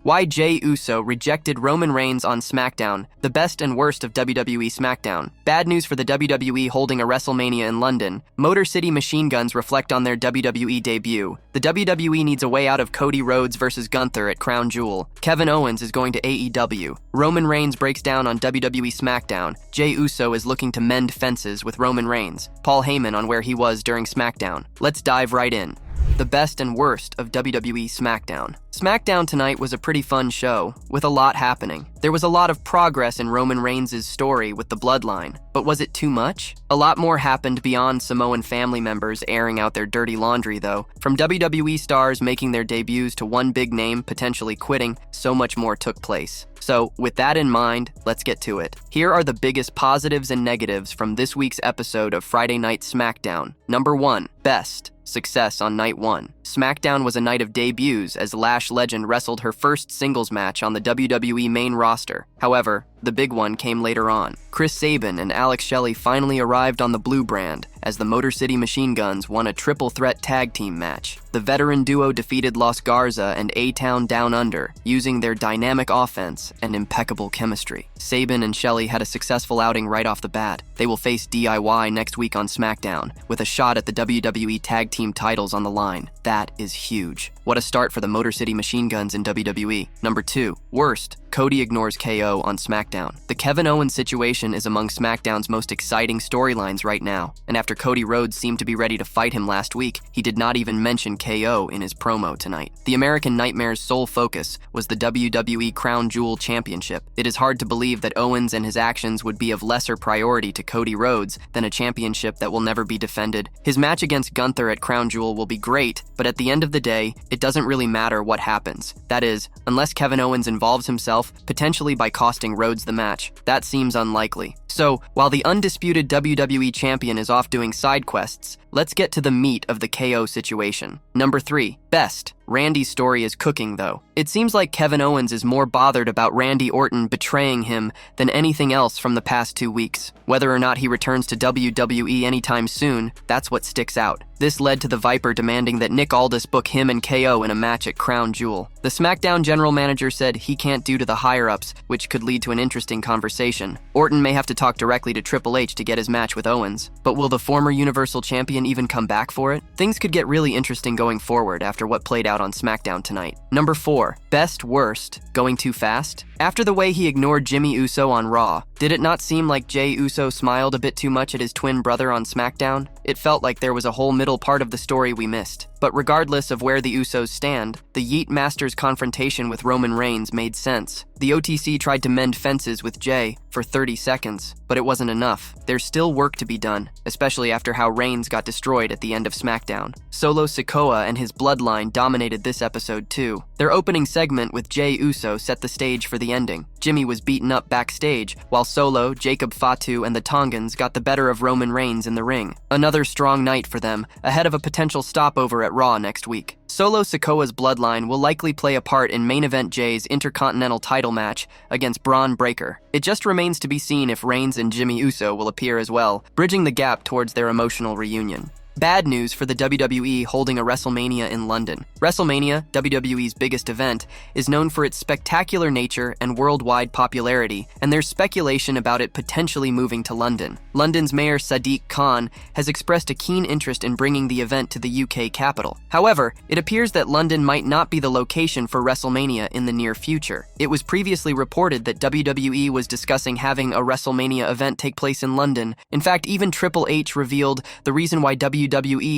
Why Jey Uso rejected Roman Reigns on SmackDown, the best and worst of WWE SmackDown. Bad news for the WWE holding a WrestleMania in London. Motor City Machine Guns reflect on their WWE debut. The WWE needs a way out of Cody Rhodes versus Gunther at Crown Jewel. Kevin Owens is going to AEW. Roman Reigns breaks down on WWE SmackDown. Jey Uso is looking to mend fences with Roman Reigns. Paul Heyman on where he was during SmackDown. Let's dive right in. The best and worst of WWE SmackDown. SmackDown tonight was a pretty fun show, with a lot happening. There was a lot of progress in Roman Reigns' story with the bloodline, but was it too much? A lot more happened beyond Samoan family members airing out their dirty laundry, though. From WWE stars making their debuts to one big name potentially quitting, so much more took place. So, with that in mind, let's get to it. Here are the biggest positives and negatives from this week's episode of Friday Night SmackDown. Number 1. Best. Success on night 1. SmackDown was a night of debuts as Lash Legend wrestled her first singles match on the WWE main roster. However, the big one came later on. Chris Sabin and Alex Shelley finally arrived on the blue brand as the Motor City Machine Guns won a triple threat tag team match. The veteran duo defeated Los Garza and A-Town Down Under, using their dynamic offense and impeccable chemistry. Sabin and Shelley had a successful outing right off the bat. They will face DIY next week on SmackDown, with a shot at the WWE Tag Team titles on the line. That is huge. What a start for the Motor City Machine Guns in WWE. Number 2. Worst. Cody ignores KO on SmackDown. The Kevin Owens situation is among SmackDown's most exciting storylines right now, and after Cody Rhodes seemed to be ready to fight him last week, he did not even mention KO in his promo tonight. The American Nightmare's sole focus was the WWE Crown Jewel Championship. It is hard to believe that Owens and his actions would be of lesser priority to Cody Rhodes than a championship that will never be defended. His match against Gunther at Crown Jewel will be great, but at the end of the day, it doesn't really matter what happens. That is, unless Kevin Owens involves himself, potentially by costing Rhodes the match. That seems unlikely. So, while the undisputed WWE champion is off doing side quests, let's get to the meat of the KO situation. Number 3. Best. Randy's story is cooking, though. It seems like Kevin Owens is more bothered about Randy Orton betraying him than anything else from the past 2 weeks. Whether or not he returns to WWE anytime soon, that's what sticks out. This led to the Viper demanding that Nick Aldis book him and KO in a match at Crown Jewel. The SmackDown general manager said he can't due to the higher-ups, which could lead to an interesting conversation. Orton may have to talk directly to Triple H to get his match with Owens, but will the former Universal Champion even come back for it? Things could get really interesting going forward after what played out on SmackDown tonight. Number 4. Best worst. Going too fast? After the way he ignored Jimmy Uso on Raw, did it not seem like Jey Uso smiled a bit too much at his twin brother on SmackDown? It felt like there was a whole middle part of the story we missed. But regardless of where the Usos stand, the Yeet Masters confrontation with Roman Reigns made sense. The OTC tried to mend fences with Jey for 30 seconds, but it wasn't enough. There's still work to be done, especially after how Reigns got destroyed at the end of SmackDown. Solo Sikoa and his bloodline dominated this episode too. Their opening segment with Jey Uso set the stage for the ending. Jimmy was beaten up backstage, while Solo, Jacob Fatu, and the Tongans got the better of Roman Reigns in the ring. Another strong night for them, ahead of a potential stopover at Raw next week. Solo Sikoa's bloodline will likely play a part in main event Jey's Intercontinental title match against Braun Breaker. It just remains to be seen if Reigns and Jimmy Uso will appear as well, bridging the gap towards their emotional reunion. Bad news for the WWE holding a WrestleMania in London. WrestleMania, WWE's biggest event, is known for its spectacular nature and worldwide popularity, and there's speculation about it potentially moving to London. London's Mayor Sadiq Khan has expressed a keen interest in bringing the event to the UK capital. However, it appears that London might not be the location for WrestleMania in the near future. It was previously reported that WWE was discussing having a WrestleMania event take place in London. In fact, even Triple H revealed the reason why WWE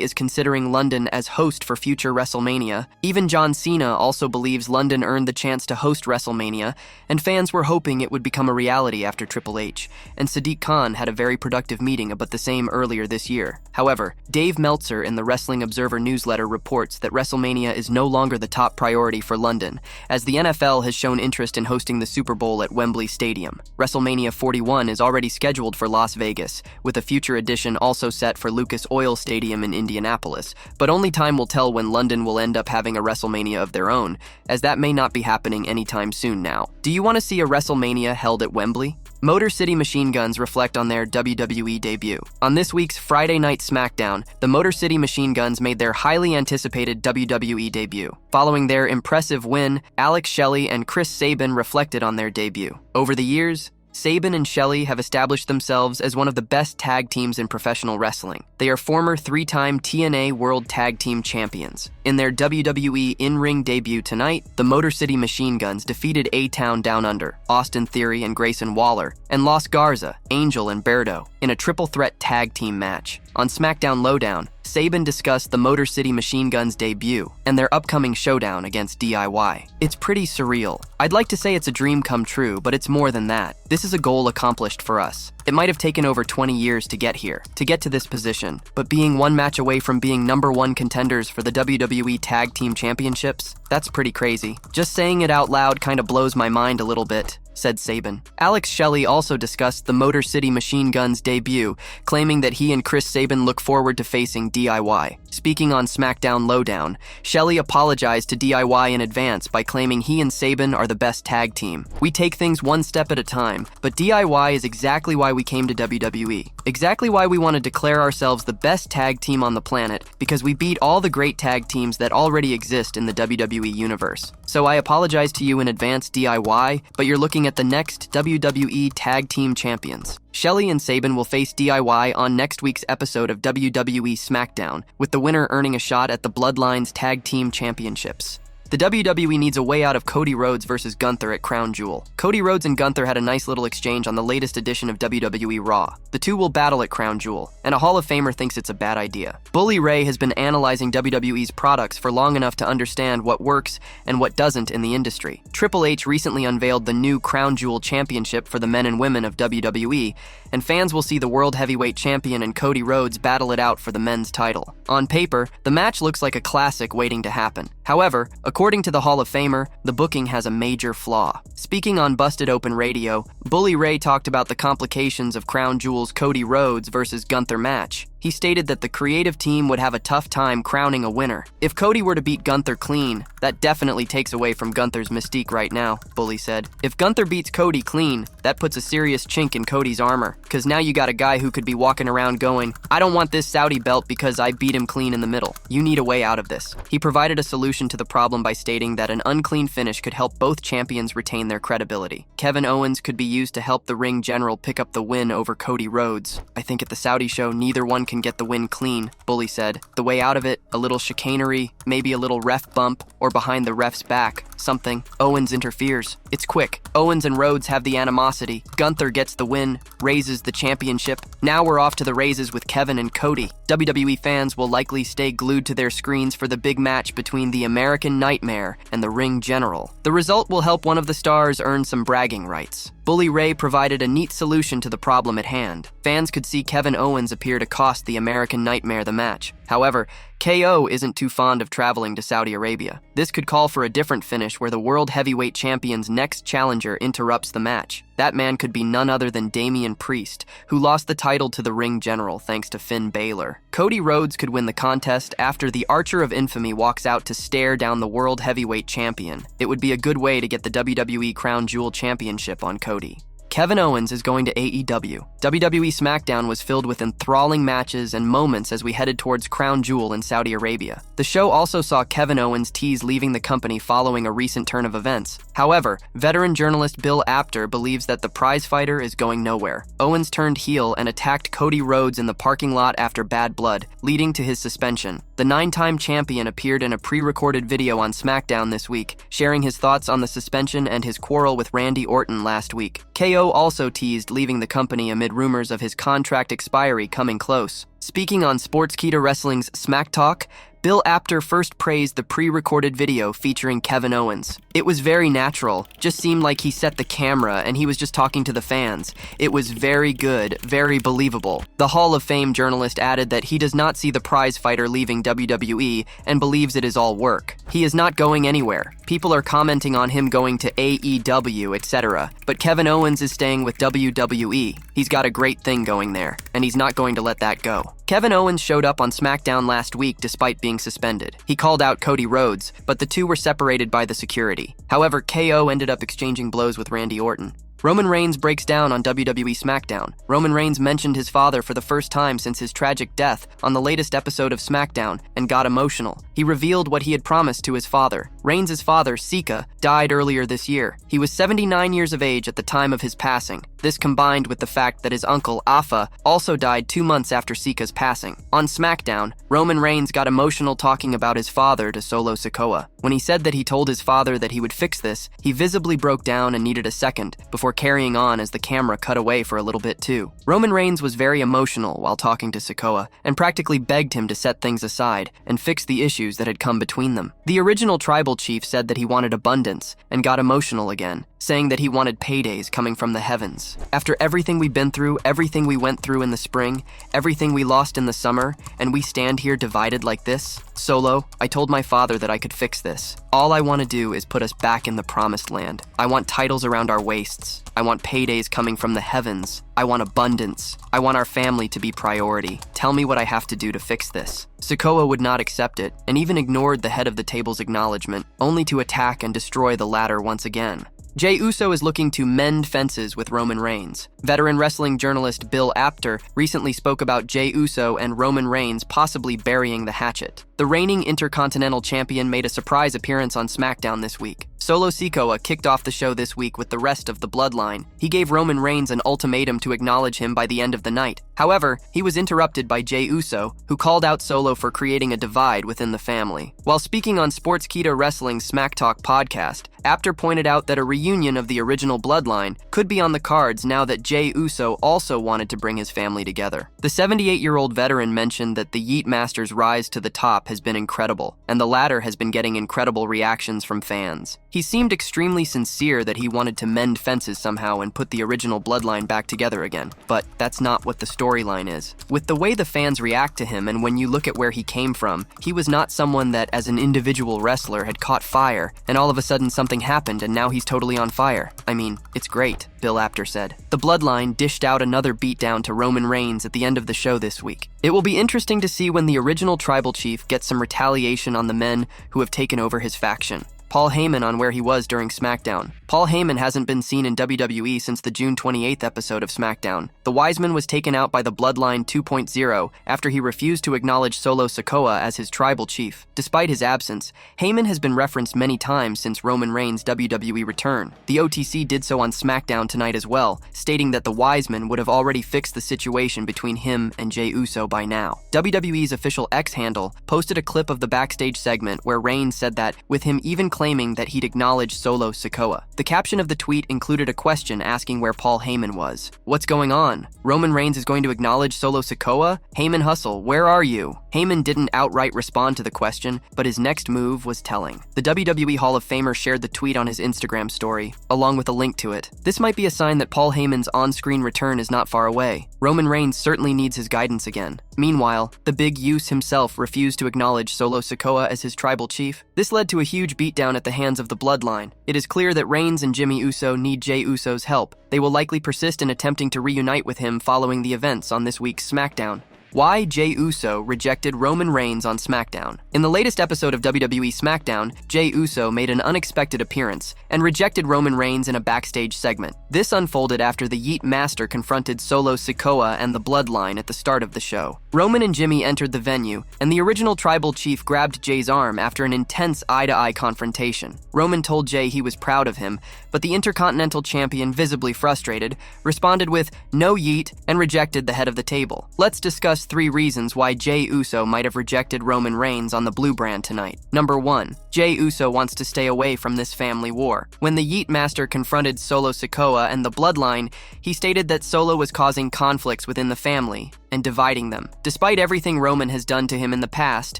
is considering London as host for future WrestleMania. Even John Cena also believes London earned the chance to host WrestleMania, and fans were hoping it would become a reality after Triple H, and Sadiq Khan had a very productive meeting about the same earlier this year. However, Dave Meltzer in the Wrestling Observer newsletter reports that WrestleMania is no longer the top priority for London, as the NFL has shown interest in hosting the Super Bowl at Wembley Stadium. WrestleMania 41 is already scheduled for Las Vegas, with a future edition also set for Lucas Oil Stadium in Indianapolis, but only time will tell when London will end up having a WrestleMania of their own, as that may not be happening anytime soon now. Do you want to see a WrestleMania held at Wembley? Motor City Machine Guns reflect on their WWE debut. On this week's Friday Night SmackDown, the Motor City Machine Guns made their highly anticipated WWE debut. Following their impressive win, Alex Shelley and Chris Sabin reflected on their debut. Over the years, Sabin and Shelley have established themselves as one of the best tag teams in professional wrestling. They are former three-time TNA World Tag Team Champions. In their WWE in-ring debut tonight, the Motor City Machine Guns defeated A-Town Down Under, Austin Theory and Grayson Waller, and Los Garza, Angel and Berto, in a triple-threat tag team match. On SmackDown Lowdown, Sabin discussed the Motor City Machine Guns' debut and their upcoming showdown against DIY. It's pretty surreal. I'd like to say it's a dream come true, but it's more than that. This is a goal accomplished for us. It might have taken over 20 years to get here, to get to this position, but being one match away from being #1 contenders for the WWE Tag Team Championships, that's pretty crazy. Just saying it out loud kind of blows my mind a little bit, said Sabin. Alex Shelley also discussed the Motor City Machine Guns' debut, claiming that he and Chris Sabin look forward to facing DIY. Speaking on SmackDown Lowdown, Shelley apologized to DIY in advance by claiming he and Sabin are the best tag team. We take things one step at a time, but DIY is exactly why we came to WWE. Exactly why we want to declare ourselves the best tag team on the planet, because we beat all the great tag teams that already exist in the WWE universe. So I apologize to you in advance, DIY, but you're looking at the next WWE Tag Team Champions. Shelley and Sabin will face DIY on next week's episode of WWE SmackDown, with the winner earning a shot at the Bloodline's Tag Team Championships. The WWE needs a way out of Cody Rhodes versus Gunther at Crown Jewel. Cody Rhodes and Gunther had a nice little exchange on the latest edition of WWE Raw. The two will battle at Crown Jewel, and a Hall of Famer thinks it's a bad idea. Bully Ray has been analyzing WWE's products for long enough to understand what works and what doesn't in the industry. Triple H recently unveiled the new Crown Jewel Championship for the men and women of WWE, and fans will see the World Heavyweight Champion and Cody Rhodes battle it out for the men's title. On paper, the match looks like a classic waiting to happen. However, according to the Hall of Famer, the booking has a major flaw. Speaking on Busted Open Radio, Bully Ray talked about the complications of Crown Jewel's Cody Rhodes versus Gunther match. He stated that the creative team would have a tough time crowning a winner. If Cody were to beat Gunther clean, that definitely takes away from Gunther's mystique right now, Bully said. If Gunther beats Cody clean, that puts a serious chink in Cody's armor, because now you got a guy who could be walking around going, I don't want this Saudi belt because I beat him clean in the middle. You need a way out of this. He provided a solution to the problem by stating that an unclean finish could help both champions retain their credibility. Kevin Owens could be used to help the ring general pick up the win over Cody Rhodes. I think at the Saudi show, neither one can get the win clean, Bully said. The way out of it, a little chicanery, maybe a little ref bump, or behind the ref's back, something. Owens interferes. It's quick. Owens and Rhodes have the animosity. Gunther gets the win, raises the championship. Now we're off to the raises with Kevin and Cody. WWE fans will likely stay glued to their screens for the big match between the American Nightmare and the Ring General. The result will help one of the stars earn some bragging rights. Bully Ray provided a neat solution to the problem at hand. Fans could see Kevin Owens appear to cost the American Nightmare the match. However, KO isn't too fond of traveling to Saudi Arabia. This could call for a different finish where the World Heavyweight Champion's next challenger interrupts the match. That man could be none other than Damian Priest, who lost the title to the Ring General thanks to Finn Balor. Cody Rhodes could win the contest after the Archer of Infamy walks out to stare down the World Heavyweight Champion. It would be a good way to get the WWE Crown Jewel Championship on Cody. Kevin Owens is going to AEW. WWE SmackDown was filled with enthralling matches and moments as we headed towards Crown Jewel in Saudi Arabia. The show also saw Kevin Owens tease leaving the company following a recent turn of events. However, veteran journalist Bill Apter believes that the prize fighter is going nowhere. Owens turned heel and attacked Cody Rhodes in the parking lot after Bad Blood, leading to his suspension. The 9-time champion appeared in a pre-recorded video on SmackDown this week, sharing his thoughts on the suspension and his quarrel with Randy Orton last week. KO also teased leaving the company amid rumors of his contract expiry coming close. Speaking on Sportskeeda Wrestling's Smack Talk, Bill Apter first praised the pre-recorded video featuring Kevin Owens. It was very natural, just seemed like he set the camera and he was just talking to the fans. It was very good, very believable. The Hall of Fame journalist added that he does not see the prize fighter leaving WWE and believes it is all work. He is not going anywhere. People are commenting on him going to AEW, etc. But Kevin Owens is staying with WWE. He's got a great thing going there, and he's not going to let that go. Kevin Owens showed up on SmackDown last week despite being suspended. He called out Cody Rhodes, but the two were separated by the security. However, KO ended up exchanging blows with Randy Orton. Roman Reigns breaks down on WWE SmackDown. Roman Reigns mentioned his father for the first time since his tragic death on the latest episode of SmackDown and got emotional. He revealed what he had promised to his father. Reigns' father, Sika, died earlier this year. He was 79 years of age at the time of his passing. This combined with the fact that his uncle, Afa, also died 2 months after Sika's passing. On SmackDown, Roman Reigns got emotional talking about his father to Solo Sikoa. When he said that he told his father that he would fix this, he visibly broke down and needed a second before carrying on as the camera cut away for a little bit too. Roman Reigns was very emotional while talking to Sikoa and practically begged him to set things aside and fix the issues that had come between them. The original tribal chief said that he wanted abundance and got emotional again, saying that he wanted paydays coming from the heavens. After everything we've been through, everything we went through in the spring, everything we lost in the summer, and we stand here divided like this? Solo, I told my father that I could fix this. All I want to do is put us back in the promised land. I want titles around our waists. I want paydays coming from the heavens. I want abundance. I want our family to be priority. Tell me what I have to do to fix this. Sikoa would not accept it, and even ignored the head of the table's acknowledgement, only to attack and destroy the latter once again. Jey Uso is looking to mend fences with Roman Reigns. Veteran wrestling journalist Bill Apter recently spoke about Jey Uso and Roman Reigns possibly burying the hatchet. The reigning Intercontinental Champion made a surprise appearance on SmackDown this week. Solo Sikoa kicked off the show this week with the rest of the bloodline. He gave Roman Reigns an ultimatum to acknowledge him by the end of the night. However, he was interrupted by Jey Uso, who called out Solo for creating a divide within the family. While speaking on Sportskeeda Wrestling's Smack Talk podcast, Apter pointed out that a reunion of the original bloodline could be on the cards now that Jey Uso also wanted to bring his family together. The 78-year-old veteran mentioned that the Yeet Master's rise to the top has been incredible, and the latter has been getting incredible reactions from fans. He seemed extremely sincere that he wanted to mend fences somehow and put the original bloodline back together again, but that's not what the storyline is. With the way the fans react to him and when you look at where he came from, he was not someone that as an individual wrestler had caught fire and all of a sudden something happened and now he's totally on fire. I mean, it's great, Bill Apter said. The bloodline dished out another beatdown to Roman Reigns at the end of the show this week. It will be interesting to see when the original tribal chief gets some retaliation on the men who have taken over his faction. Paul Heyman on where he was during SmackDown. Paul Heyman hasn't been seen in WWE since the June 28th episode of SmackDown. The Wiseman was taken out by the Bloodline 2.0 after he refused to acknowledge Solo Sikoa as his tribal chief. Despite his absence, Heyman has been referenced many times since Roman Reigns' WWE return. The OTC did so on SmackDown tonight as well, stating that the Wiseman would have already fixed the situation between him and Jey Uso by now. WWE's official X handle posted a clip of the backstage segment where Reigns said that, with him even claiming that he'd acknowledge Solo Sikoa. The caption of the tweet included a question asking where Paul Heyman was. What's going on? Roman Reigns is going to acknowledge Solo Sikoa? Heyman Hustle, where are you? Heyman didn't outright respond to the question, but his next move was telling. The WWE Hall of Famer shared the tweet on his Instagram story, along with a link to it. This might be a sign that Paul Heyman's on-screen return is not far away. Roman Reigns certainly needs his guidance again. Meanwhile, the Big Uso himself refused to acknowledge Solo Sikoa as his tribal chief. This led to a huge beatdown at the hands of the Bloodline. It is clear that Reigns and Jimmy Uso need Jey Uso's help. They will likely persist in attempting to reunite with him following the events on this week's SmackDown. Why Jey Uso rejected Roman Reigns on SmackDown. In the latest episode of WWE SmackDown, Jey Uso made an unexpected appearance and rejected Roman Reigns in a backstage segment. This unfolded after the Yeet Master confronted Solo Sikoa and the Bloodline at the start of the show. Roman and Jimmy entered the venue, and the original tribal chief grabbed Jey's arm after an intense eye-to-eye confrontation. Roman told Jey he was proud of him, but the Intercontinental Champion, visibly frustrated, responded with "No yeet" and rejected the head of the table. Let's discuss 3 reasons why Jey Uso might have rejected Roman Reigns on the Blue Brand tonight. Number 1. Jey Uso wants to stay away from this family war. When the Yeet Master confronted Solo Sikoa and the Bloodline, he stated that Solo was causing conflicts within the family and dividing them. Despite everything Roman has done to him in the past,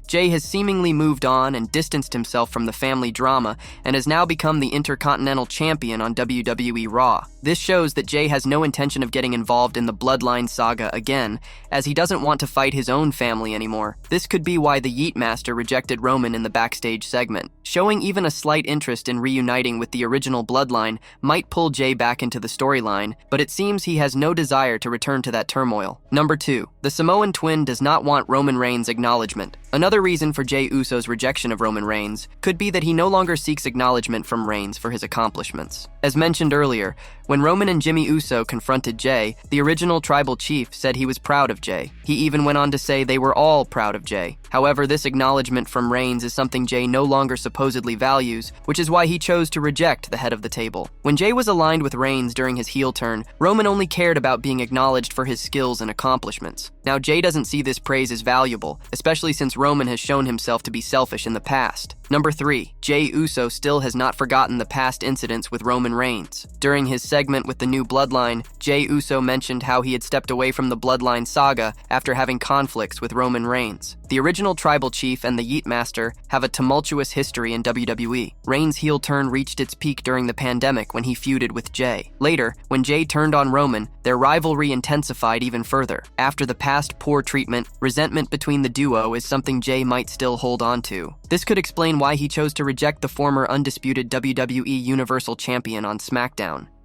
Jey has seemingly moved on and distanced himself from the family drama and has now become the Intercontinental Champion on WWE Raw. This shows that Jey has no intention of getting involved in the Bloodline saga again, as he doesn't doesn't want to fight his own family anymore. This could be why the Yeet Master rejected Roman in the backstage segment. Showing even a slight interest in reuniting with the original bloodline might pull Jey back into the storyline, but it seems he has no desire to return to that turmoil. Number 2. The Samoan twin does not want Roman Reigns' acknowledgement. Another reason for Jey Uso's rejection of Roman Reigns could be that he no longer seeks acknowledgement from Reigns for his accomplishments. As mentioned earlier, when Roman and Jimmy Uso confronted Jey, the original tribal chief said he was proud of Jey. He even went on to say they were all proud of Jey. However, this acknowledgement from Reigns is something Jey no longer supposedly values, which is why he chose to reject the head of the table. When Jey was aligned with Reigns during his heel turn, Roman only cared about being acknowledged for his skills and accomplishments. Now, Jey doesn't see this praise as valuable, especially since Roman has shown himself to be selfish in the past. Number 3. Jey Uso still has not forgotten the past incidents with Roman Reigns. During his segment with the new Bloodline, Jey Uso mentioned how he had stepped away from the Bloodline saga after having conflicts with Roman Reigns. The original tribal chief and the Yeet Master have a tumultuous history in WWE. Reigns' heel turn reached its peak during the pandemic when he feuded with Jey. Later, when Jey turned on Roman, their rivalry intensified even further. After the past poor treatment, resentment between the duo is something Jey might still hold on to. This could explain why he chose to reject the former undisputed WWE Universal Champion on SmackDown.